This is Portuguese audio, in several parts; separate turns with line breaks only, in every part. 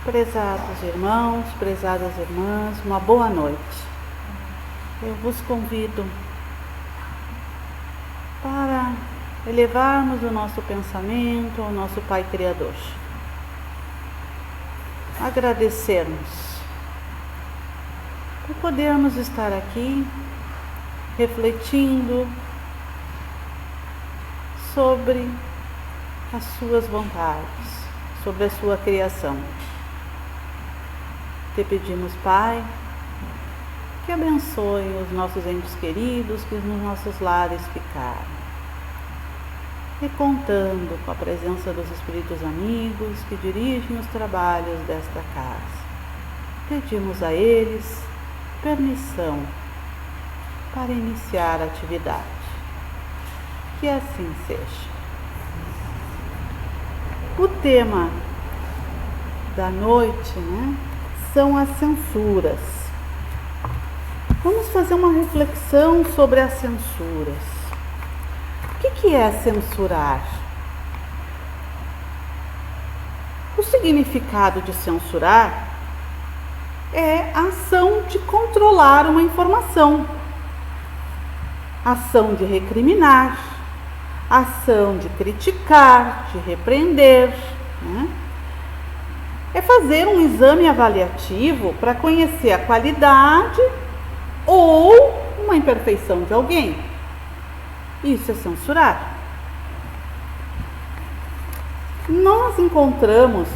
Prezados irmãos, prezadas irmãs, uma boa noite. Eu vos convido para elevarmos o nosso pensamento ao nosso Pai Criador. Agradecermos por podermos estar aqui refletindo sobre as suas vontades, sobre a sua criação. Te pedimos, Pai, que abençoe os nossos entes queridos que nos nossos lares ficaram. E contando com a presença dos espíritos amigos que dirigem os trabalhos desta casa, pedimos a eles permissão para iniciar a atividade. Que assim seja. O tema da noite, são as censuras. Vamos fazer uma reflexão sobre as censuras. O que é censurar? O significado de censurar é a ação de controlar uma informação, ação de recriminar, ação de criticar, de repreender, É fazer um exame avaliativo para conhecer a qualidade ou uma imperfeição de alguém. Isso é censurar. Nós encontramos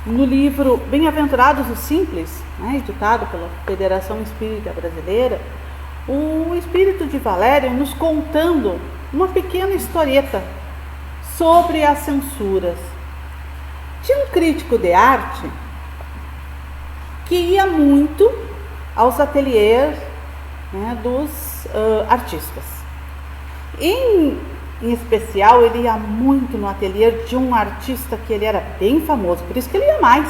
no livro Bem-aventurados os Simples, editado pela Federação Espírita Brasileira, o Espírito de Valério nos contando uma pequena historieta sobre as censuras. Tinha um crítico de arte que ia muito aos ateliês dos artistas. Em especial, ele ia muito no ateliê de um artista que ele era bem famoso, por isso que ele ia mais.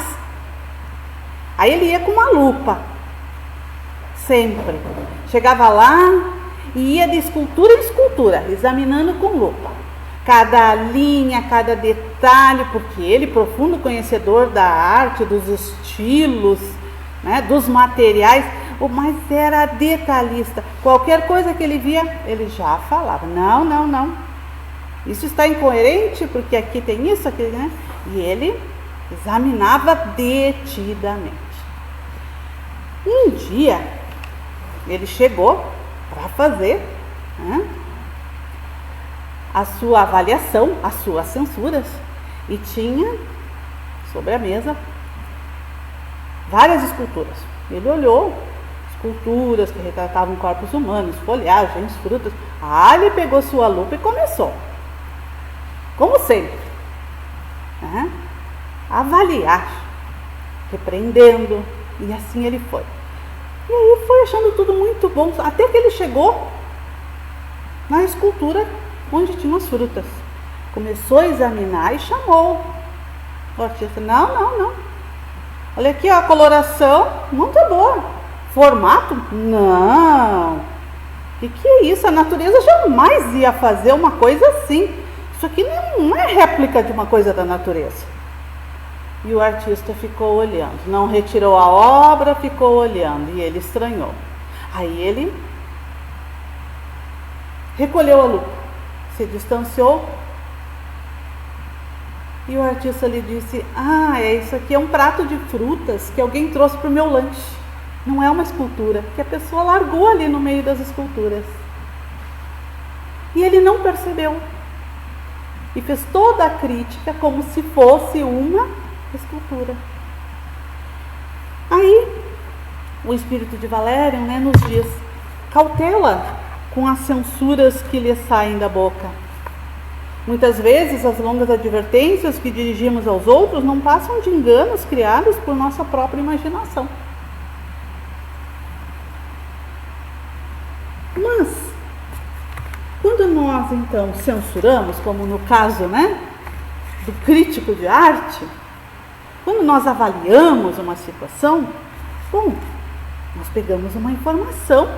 Aí ele ia com uma lupa, sempre. Chegava lá e ia de escultura em escultura, examinando com lupa. Cada linha, cada detalhe, porque ele, profundo conhecedor da arte, dos estilos, dos materiais, mas era detalhista. Qualquer coisa que ele via, ele já falava, não, isso está incoerente, porque aqui tem isso, aqui, E ele examinava detidamente. Um dia, ele chegou para fazer, a sua avaliação, as suas censuras, e tinha sobre a mesa várias esculturas. Ele olhou esculturas que retratavam corpos humanos, folhagens, frutas. Ele pegou sua lupa e começou, como sempre, avaliar, repreendendo, e assim ele foi. E aí foi achando tudo muito bom, até que ele chegou na escultura onde tinham as frutas. Começou a examinar e chamou o artista. Não. Olha aqui, a coloração não tá boa. Formato? Não. O que é isso? A natureza jamais ia fazer uma coisa assim. Isso aqui não é réplica de uma coisa da natureza. E o artista ficou olhando. Não retirou a obra, ficou olhando. E ele estranhou. Aí ele recolheu a lupa, se distanciou, e o artista lhe disse: isso aqui é um prato de frutas que alguém trouxe para o meu lanche, não é uma escultura, que a pessoa largou ali no meio das esculturas. E ele não percebeu, e fez toda a crítica como se fosse uma escultura. Aí, o Espírito de Valério nos diz: cautela com as censuras que lhe saem da boca. Muitas vezes as longas advertências que dirigimos aos outros não passam de enganos criados por nossa própria imaginação. Mas, quando nós então censuramos, como no caso do crítico de arte, quando nós avaliamos uma situação, nós pegamos uma informação.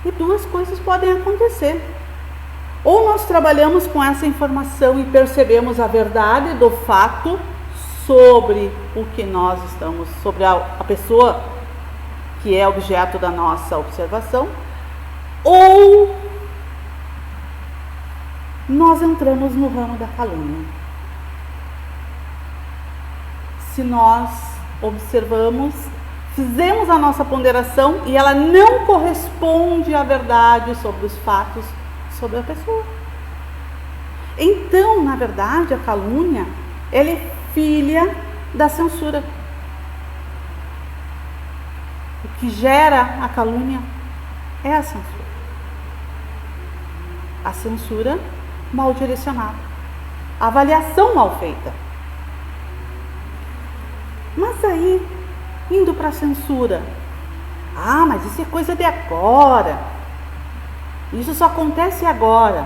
E duas coisas podem acontecer. Ou nós trabalhamos com essa informação e percebemos a verdade do fato sobre o que nós estamos, sobre a pessoa que é objeto da nossa observação, ou nós entramos no ramo da calúnia. Se nós observamos, fizemos a nossa ponderação e ela não corresponde à verdade sobre os fatos sobre a pessoa. Então, na verdade, a calúnia, ela é filha da censura. O que gera a calúnia é a censura. A censura mal direcionada. A avaliação mal feita. Mas aí, indo para a censura, mas isso é coisa de agora. Isso só acontece agora.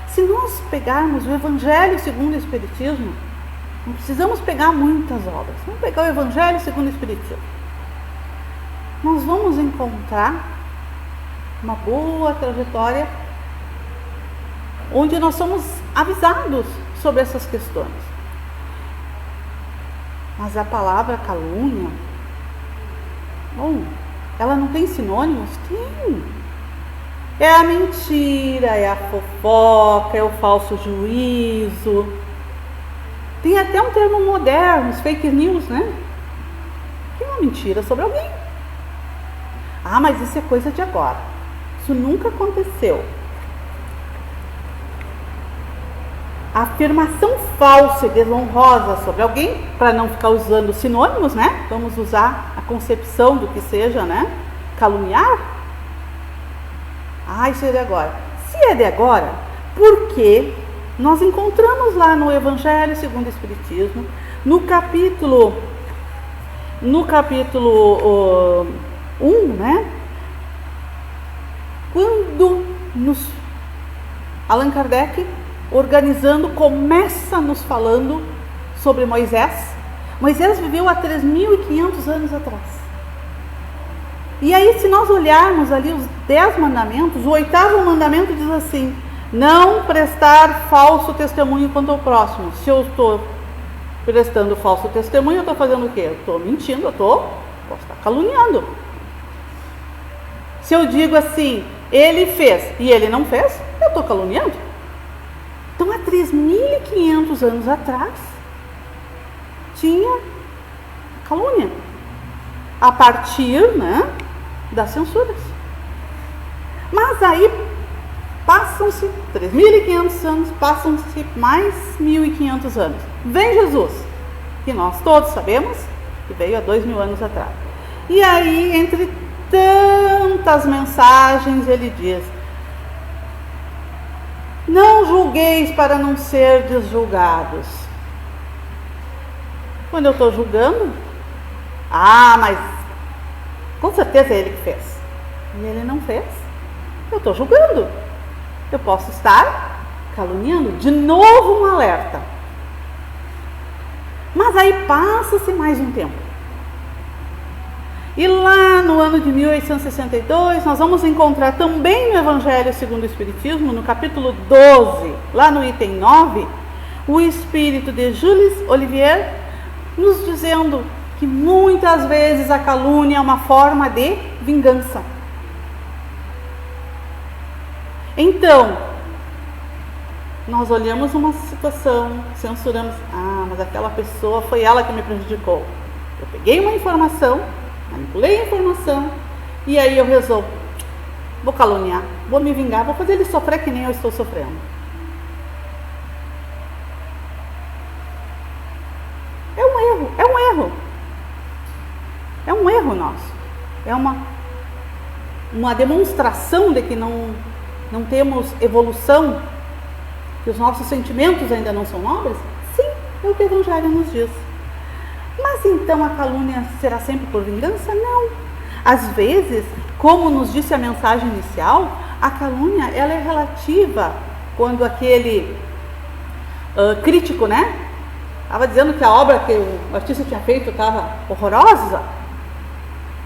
Se nós pegarmos o Evangelho segundo o Espiritismo, não precisamos pegar muitas obras. Vamos pegar o Evangelho segundo o Espiritismo. Nós vamos encontrar uma boa trajetória onde nós somos avisados sobre essas questões. Mas a palavra calúnia, ela não tem sinônimos? Tem. É a mentira, é a fofoca, é o falso juízo. Tem até um termo moderno, os fake news, né? Que é uma mentira sobre alguém. Mas isso é coisa de agora. Isso nunca aconteceu. A afirmação falsa e desonrosa sobre alguém, para não ficar usando sinônimos, né? Vamos usar a concepção do que seja, né? Caluniar. Isso é de agora. Se é de agora, por que nós encontramos lá no Evangelho segundo o Espiritismo, no capítulo 1, né? Quando Allan Kardec, organizando, começa nos falando sobre Moisés. Moisés viveu há 3.500 anos atrás. E aí, se nós olharmos ali os 10 mandamentos, o 8º mandamento diz assim: não prestar falso testemunho contra o próximo. Se eu estou prestando falso testemunho, eu estou fazendo o quê? Eu estou mentindo, posso estar caluniando. Se eu digo assim, ele fez e ele não fez, eu estou caluniando. Então, há 3.500 anos atrás, tinha calúnia. A partir, né, das censuras. Mas aí, passam-se 3.500 anos, passam-se mais 1.500 anos. Vem Jesus, que nós todos sabemos que veio há 2.000 anos atrás. E aí, entre tantas mensagens, ele diz: não julgueis para não serdes julgados. Quando eu estou julgando, mas com certeza é ele que fez. E ele não fez. Eu estou julgando. Eu posso estar caluniando. De novo um alerta. Mas aí passa-se mais um tempo. E lá no ano de 1862, nós vamos encontrar também no Evangelho segundo o Espiritismo, no capítulo 12, lá no item 9, o espírito de Jules Olivier nos dizendo que muitas vezes a calúnia é uma forma de vingança. Então, nós olhamos uma situação, censuramos, mas aquela pessoa foi ela que me prejudicou. Eu peguei uma informação, manipulei a informação, e aí eu resolvo, vou caluniar, vou me vingar, vou fazer ele sofrer que nem eu estou sofrendo. É um erro. É um erro nosso. É uma demonstração de que não temos evolução, que os nossos sentimentos ainda não são nobres. Sim, é o que o Evangelho nos diz. Mas então a calúnia será sempre por vingança? Não. Às vezes, como nos disse a mensagem inicial, a calúnia ela é relativa quando aquele crítico, né? Estava dizendo que a obra que o artista tinha feito estava horrorosa.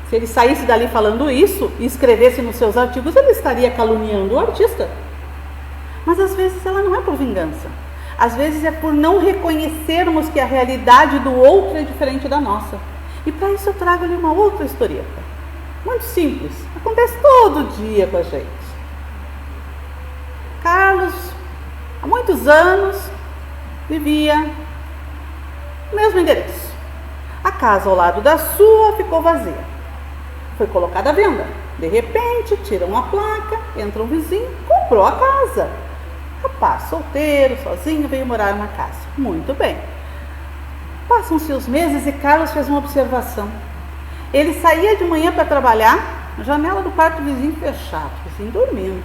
Se ele saísse dali falando isso e escrevesse nos seus artigos, ele estaria caluniando o artista. Mas às vezes ela não é por vingança. Às vezes é por não reconhecermos que a realidade do outro é diferente da nossa. E para isso eu trago ali uma outra historieta. Muito simples. Acontece todo dia com a gente. Carlos, há muitos anos, vivia no mesmo endereço. A casa ao lado da sua ficou vazia. Foi colocada à venda. De repente, tiram a placa, entra um vizinho, comprou a casa. Rapaz, solteiro, sozinho, veio morar na casa. Muito bem. Passam-se os meses e Carlos fez uma observação. Ele saía de manhã para trabalhar, a janela do quarto do vizinho fechada, o vizinho dormindo.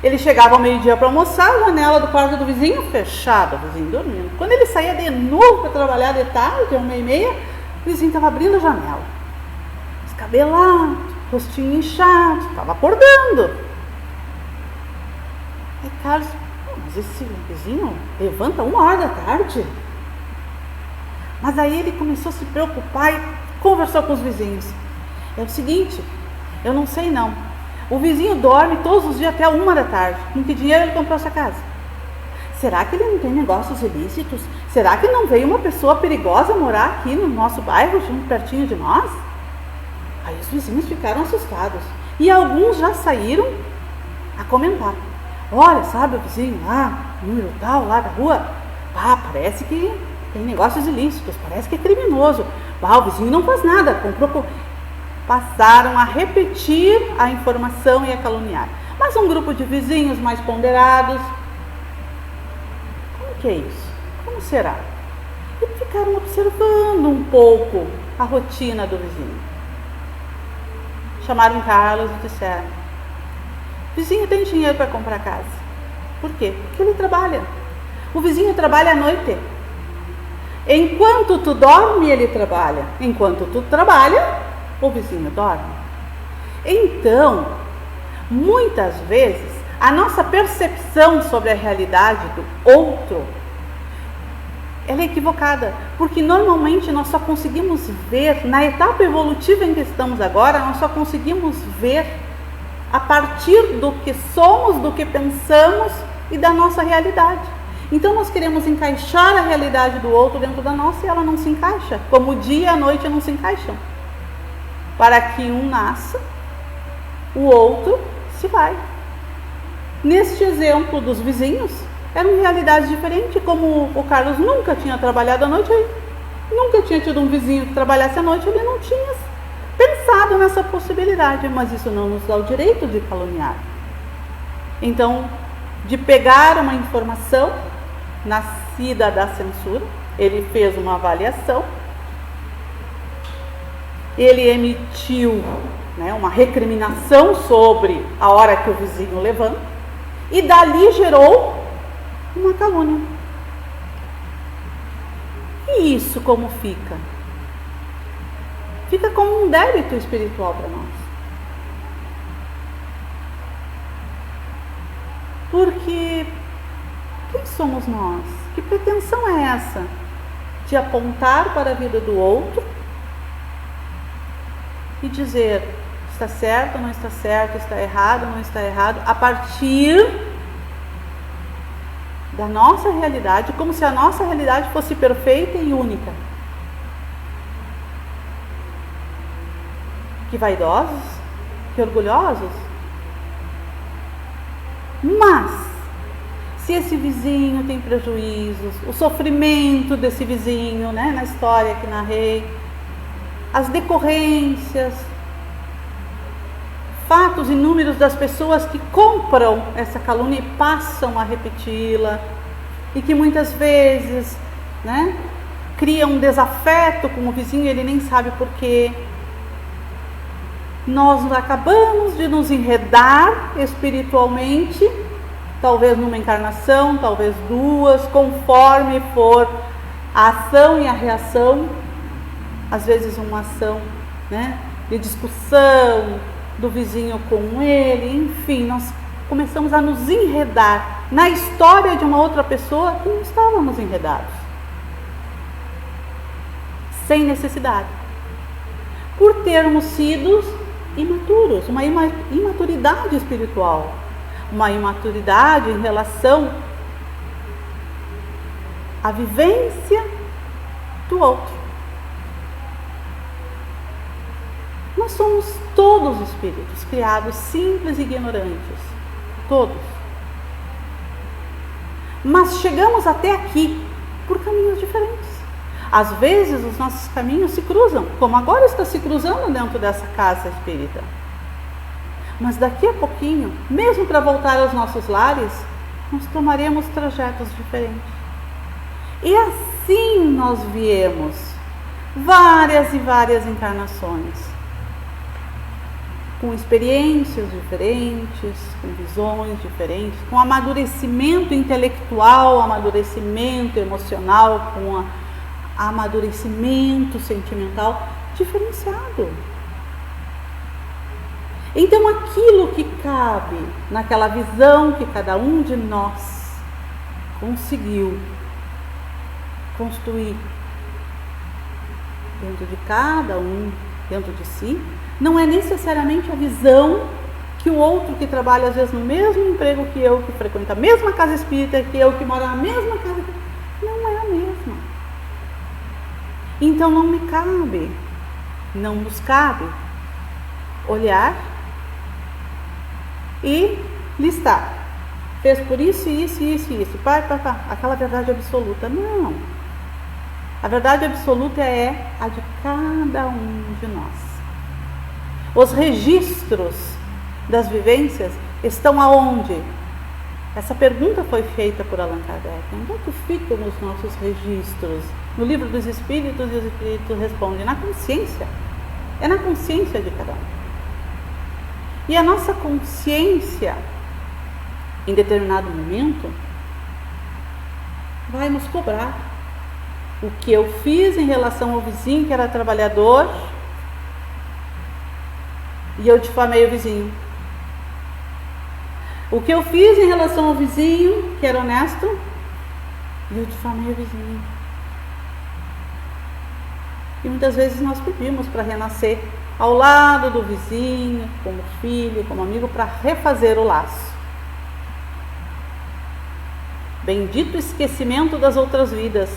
Ele chegava ao meio-dia para almoçar, a janela do quarto do vizinho fechada, o vizinho dormindo. Quando ele saía de novo para trabalhar de tarde, 1h30, o vizinho estava abrindo a janela. Descabelado, rostinho inchado, estava acordando. Aí Carlos, mas esse vizinho levanta 1h da tarde? Mas aí ele começou a se preocupar e conversou com os vizinhos. É o seguinte, eu não sei não. O vizinho dorme todos os dias até 1h da tarde. Com que dinheiro ele comprou essa casa? Será que ele não tem negócios ilícitos? Será que não veio uma pessoa perigosa morar aqui no nosso bairro, pertinho de nós? Aí os vizinhos ficaram assustados. E alguns já saíram a comentar. Olha, sabe o vizinho lá, número tal, lá da rua? Parece que tem negócios ilícitos, parece que é criminoso. O vizinho não faz nada, comprou. Passaram a repetir a informação e a caluniar. Mas um grupo de vizinhos mais ponderados, como que é isso? Como será? E ficaram observando um pouco a rotina do vizinho. Chamaram Carlos e disseram: vizinho tem dinheiro para comprar casa. Por quê? Porque ele trabalha. O vizinho trabalha à noite. Enquanto tu dorme, ele trabalha. Enquanto tu trabalha, o vizinho dorme. Então, muitas vezes, a nossa percepção sobre a realidade do outro, ela é equivocada. Porque normalmente nós só conseguimos ver, na etapa evolutiva em que estamos agora, nós só conseguimos ver a partir do que somos, do que pensamos e da nossa realidade. Então nós queremos encaixar a realidade do outro dentro da nossa e ela não se encaixa, como o dia e a noite não se encaixam. Para que um nasça, o outro se vai. Neste exemplo dos vizinhos, eram realidades diferentes, como o Carlos nunca tinha trabalhado à noite, nunca tinha tido um vizinho que trabalhasse à noite, ele não tinha pensado nessa possibilidade, mas isso não nos dá o direito de caluniar. Então, de pegar uma informação nascida da censura, ele fez uma avaliação, ele emitiu, uma recriminação sobre a hora que o vizinho levanta, e dali gerou uma calúnia. E isso como fica? Fica como um débito espiritual para nós. Porque quem somos nós? Que pretensão é essa? De apontar para a vida do outro e dizer está certo, não está certo, está errado, não está errado, a partir da nossa realidade, como se a nossa realidade fosse perfeita e única. Que vaidosos, que orgulhosos. Mas, se esse vizinho tem prejuízos, o sofrimento desse vizinho, na história que narrei, as decorrências, fatos inúmeros das pessoas que compram essa calúnia e passam a repeti-la, e que muitas vezes, criam um desafeto com o vizinho, ele nem sabe por quê. Nós acabamos de nos enredar espiritualmente, talvez numa encarnação, talvez duas, conforme for a ação e a reação. Às vezes uma ação de discussão do vizinho com ele, enfim, nós começamos a nos enredar na história de uma outra pessoa que não estávamos enredados, sem necessidade, por termos sido imaturos, uma imaturidade espiritual, uma imaturidade em relação a vivência do outro. Nós somos todos espíritos criados simples e ignorantes, todos. Mas chegamos até aqui por caminhos diferentes. Às vezes os nossos caminhos se cruzam, como agora está se cruzando dentro dessa casa espírita. Mas daqui a pouquinho, mesmo para voltar aos nossos lares, nós tomaremos trajetos diferentes. E assim nós viemos várias e várias encarnações, com experiências diferentes, com visões diferentes, com amadurecimento intelectual, amadurecimento emocional, com amadurecimento sentimental diferenciado. Então aquilo que cabe naquela visão que cada um de nós conseguiu construir dentro de cada um, dentro de si, não é necessariamente a visão que o outro que trabalha às vezes no mesmo emprego que eu, que frequenta a mesma casa espírita que eu, que mora na mesma casa que eu, não é a mesma. Então não me cabe, não nos cabe olhar e listar. Fez por isso, isso, isso, isso. Aquela verdade absoluta. Não. A verdade absoluta é a de cada um de nós. Os registros das vivências estão aonde? Essa pergunta foi feita por Allan Kardec. Onde é que ficam os nossos registros? No Livro dos Espíritos, e os Espíritos respondem: na consciência. É na consciência de cada um. E a nossa consciência, em determinado momento, vai nos cobrar. O que eu fiz em relação ao vizinho que era trabalhador e eu difamei o vizinho. O que eu fiz em relação ao vizinho que era honesto e eu difamei o vizinho. E muitas vezes nós pedimos para renascer ao lado do vizinho, como filho, como amigo, para refazer o laço. Bendito esquecimento das outras vidas,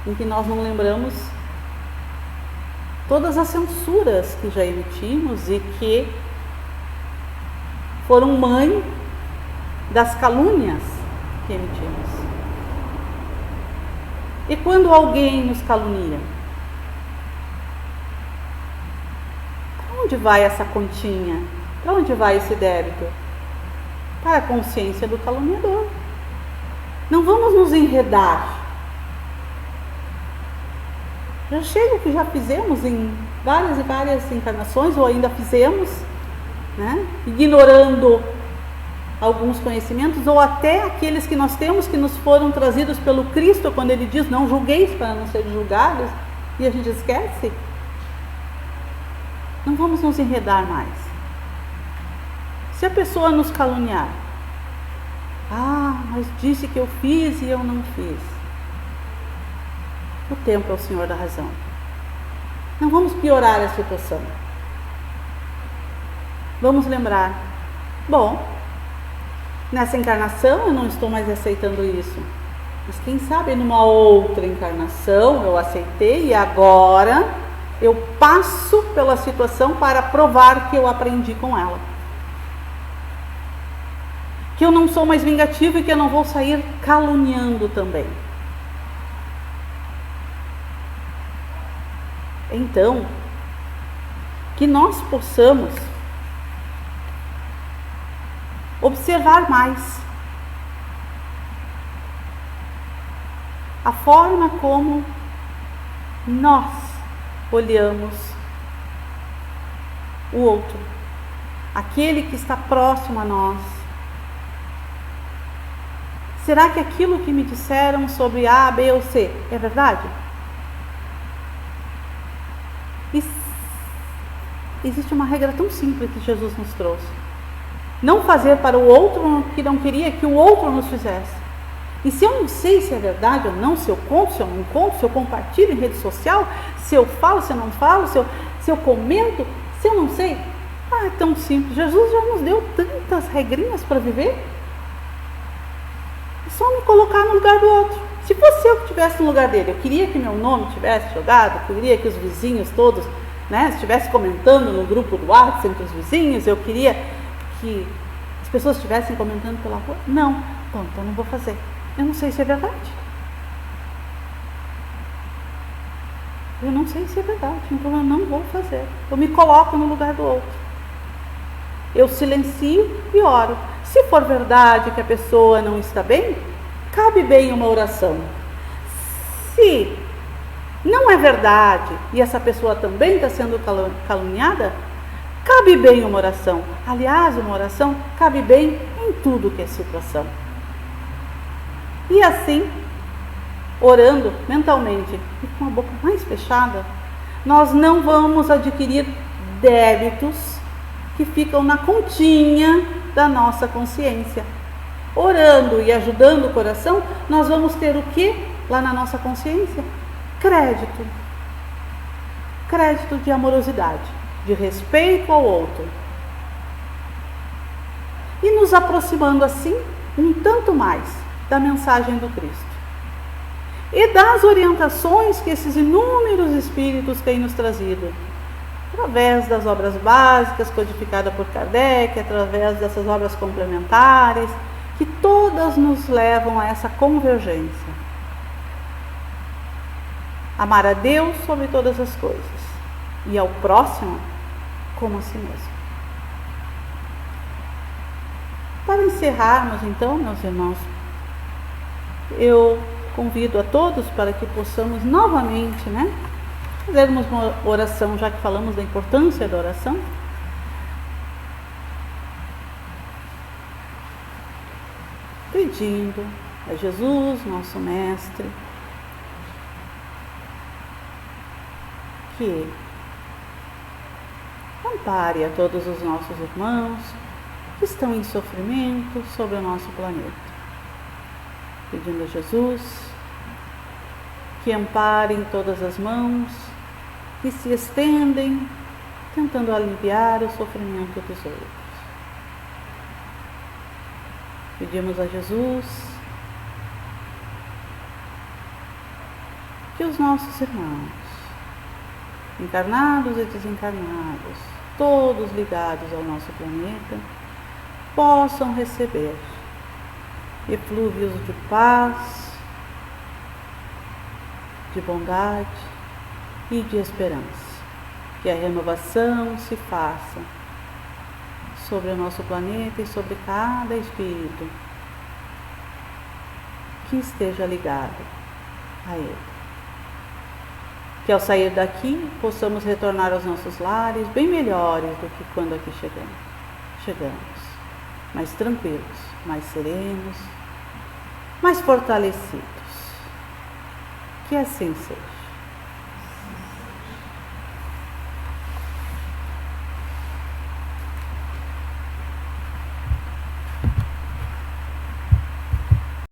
em que nós não lembramos todas as censuras que já emitimos e que foram mãe das calúnias que emitimos. E quando alguém nos calunia, para onde vai essa continha? Para onde vai esse débito? Para a consciência do caluniador. Não vamos nos enredar. Já chega que já fizemos em várias e várias encarnações, ou ainda fizemos, né? Ignorando alguns conhecimentos, ou até aqueles que nós temos que nos foram trazidos pelo Cristo, quando Ele diz: não julgueis para não serem julgados, e a gente esquece. Não vamos nos enredar mais. Se a pessoa nos caluniar, mas disse que eu fiz e eu não fiz. O tempo é o Senhor da razão. Não vamos piorar a situação. Vamos lembrar: bom, nessa encarnação eu não estou mais aceitando isso, mas quem sabe numa outra encarnação eu aceitei e agora eu passo pela situação para provar que eu aprendi com ela, que eu não sou mais vingativo e que eu não vou sair caluniando também. Então, que nós possamos observar mais a forma como nós olhamos o outro, aquele que está próximo a nós. Será que aquilo que me disseram sobre A, B ou C é verdade? Existe uma regra tão simples que Jesus nos trouxe: não fazer para o outro o que não queria que o outro nos fizesse. E se eu não sei se é verdade ou não, se eu conto, se eu não conto, se eu compartilho em rede social, se eu falo, se eu não falo, se eu comento, se eu não sei, é tão simples. Jesus já nos deu tantas regrinhas para viver. É só me colocar no lugar do outro. Se fosse eu que estivesse no lugar dele, eu queria que meu nome tivesse jogado, eu queria que os vizinhos todos, né, estivessem comentando no grupo do WhatsApp entre os vizinhos, eu queria que as pessoas estivessem comentando pela rua. Não, então eu não vou fazer. Eu não sei se é verdade. Eu não sei se é verdade, então eu não vou fazer. Eu me coloco no lugar do outro. Eu silencio e oro. Se for verdade que a pessoa não está bem, cabe bem uma oração. Se não é verdade e essa pessoa também está sendo caluniada, cabe bem uma oração. Aliás, uma oração cabe bem em tudo que é situação. E assim, orando mentalmente e com a boca mais fechada, nós não vamos adquirir débitos que ficam na continha da nossa consciência. Orando e ajudando o coração, nós vamos ter o que lá na nossa consciência? Crédito. Crédito de amorosidade, de respeito ao outro. E nos aproximando assim, um tanto mais da mensagem do Cristo. E das orientações que esses inúmeros espíritos têm nos trazido, através das obras básicas codificadas por Kardec, através dessas obras complementares, que todas nos levam a essa convergência. Amar a Deus sobre todas as coisas e ao próximo como a si mesmo. Para encerrarmos então, meus irmãos, eu convido a todos para que possamos novamente, fazermos uma oração, já que falamos da importância da oração. Pedindo a Jesus, nosso Mestre, que Ele ampare a todos os nossos irmãos que estão em sofrimento sobre o nosso planeta. Pedindo a Jesus que amparem todas as mãos que se estendem, tentando aliviar o sofrimento dos outros. Pedimos a Jesus que os nossos irmãos, encarnados e desencarnados, todos ligados ao nosso planeta, possam receber eflúvios de paz, de bondade e de esperança. Que a renovação se faça sobre o nosso planeta e sobre cada espírito que esteja ligado a ele. Que ao sair daqui possamos retornar aos nossos lares bem melhores do que quando aqui chegamos, mais tranquilos, mais serenos, mais fortalecidos. Que assim seja.